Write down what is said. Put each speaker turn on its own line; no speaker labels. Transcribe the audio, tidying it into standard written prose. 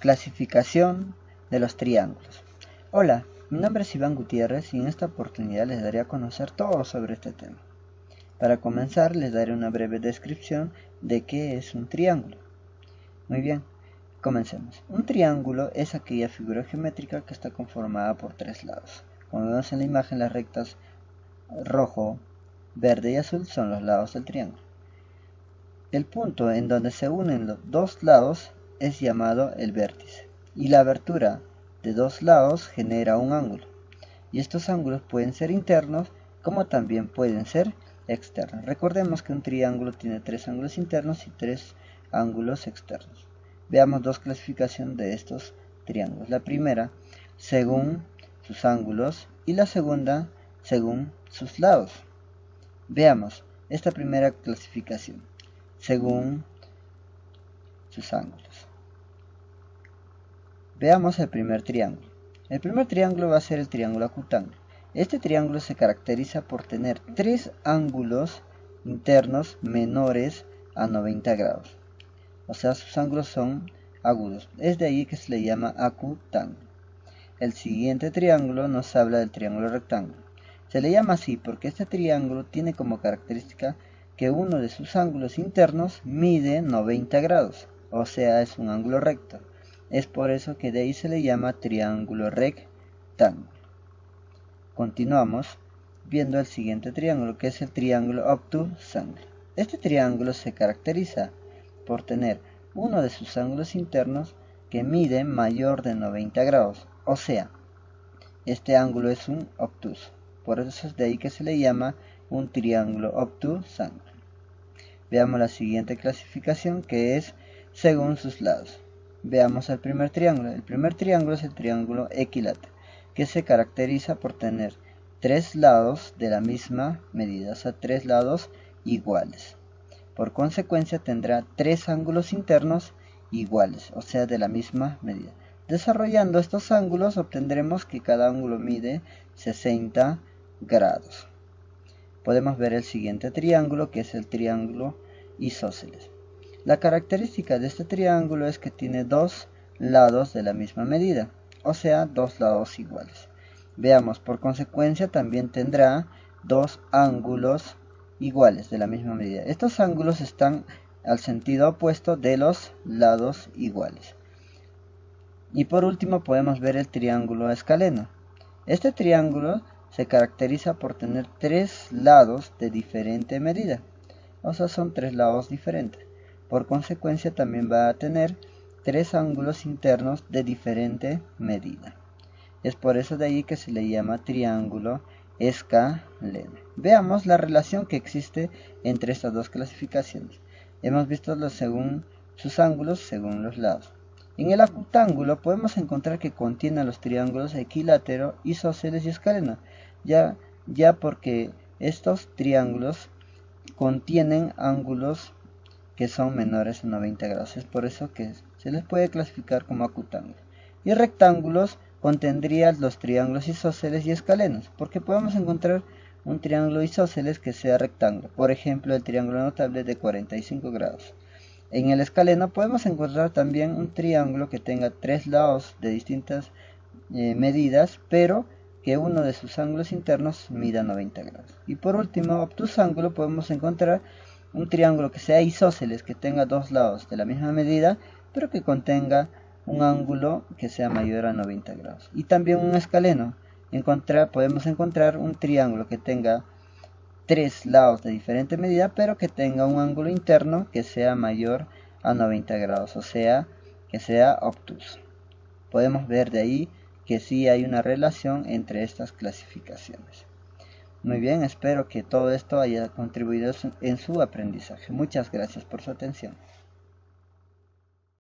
Clasificación de los triángulos. Hola, mi nombre es Iván Gutiérrez y en esta oportunidad les daré a conocer todo sobre este tema. Para comenzar les daré una breve descripción de qué es un triángulo. Muy bien, comencemos. Un triángulo es aquella figura geométrica que está conformada por tres lados. Como vemos en la imagen, las rectas rojo, verde y azul son los lados del triángulo. El punto en donde se unen los dos lados es llamado el vértice, y la abertura de dos lados genera un ángulo, y estos ángulos pueden ser internos como también pueden ser externos. Recordemos que un triángulo tiene tres ángulos internos y tres ángulos externos. Veamos dos clasificaciones de estos triángulos. La primera, según sus ángulos, y la segunda, según sus lados. Veamos esta primera clasificación, según sus ángulos. Veamos el primer triángulo. El primer triángulo va a ser el triángulo acutángulo. Este triángulo se caracteriza por tener tres ángulos internos menores a 90 grados. O sea, sus ángulos son agudos. Es de ahí que se le llama acutángulo. El siguiente triángulo nos habla del triángulo rectángulo. Se le llama así porque este triángulo tiene como característica que uno de sus ángulos internos mide 90 grados. O sea, es un ángulo recto. Es por eso que de ahí se le llama triángulo rectángulo. Continuamos viendo el siguiente triángulo, que es el triángulo obtusángulo. Este triángulo se caracteriza por tener uno de sus ángulos internos que mide mayor de 90 grados. O sea, este ángulo es un obtuso. Por eso es de ahí que se le llama un triángulo obtusángulo. Veamos la siguiente clasificación, que es según sus lados. Veamos el primer triángulo. El primer triángulo es el triángulo equilátero, que se caracteriza por tener tres lados de la misma medida, o sea, tres lados iguales. Por consecuencia tendrá tres ángulos internos iguales, o sea, de la misma medida. Desarrollando estos ángulos obtendremos que cada ángulo mide 60 grados. Podemos ver el siguiente triángulo, que es el triángulo isósceles. La característica de este triángulo es que tiene dos lados de la misma medida, o sea, dos lados iguales. Veamos, por consecuencia también tendrá dos ángulos iguales de la misma medida. Estos ángulos están al sentido opuesto de los lados iguales. Y por último podemos ver el triángulo escaleno. Este triángulo se caracteriza por tener tres lados de diferente medida, o sea, son tres lados diferentes. Por consecuencia también va a tener tres ángulos internos de diferente medida. Es por eso de ahí que se le llama triángulo escaleno. Veamos la relación que existe entre estas dos clasificaciones. Hemos visto según sus ángulos, según los lados. En el acutángulo podemos encontrar que contiene los triángulos equilátero, isósceles y escaleno, ya porque estos triángulos contienen ángulos que son menores a 90 grados. Es por eso que se les puede clasificar como acutángulos. Y rectángulos contendrían los triángulos isósceles y escalenos, porque podemos encontrar un triángulo isósceles que sea rectángulo. Por ejemplo, el triángulo notable de 45 grados. En el escaleno podemos encontrar también un triángulo que tenga tres lados de distintas medidas, pero que uno de sus ángulos internos mida 90 grados. Y por último, obtusángulo, podemos encontrar un triángulo que sea isósceles, que tenga dos lados de la misma medida, pero que contenga un ángulo que sea mayor a 90 grados. Y también un escaleno. Podemos encontrar un triángulo que tenga tres lados de diferente medida, pero que tenga un ángulo interno que sea mayor a 90 grados, o sea, que sea obtuso. Podemos ver de ahí que sí hay una relación entre estas clasificaciones. Muy bien, espero que todo esto haya contribuido en su aprendizaje. Muchas gracias por su atención.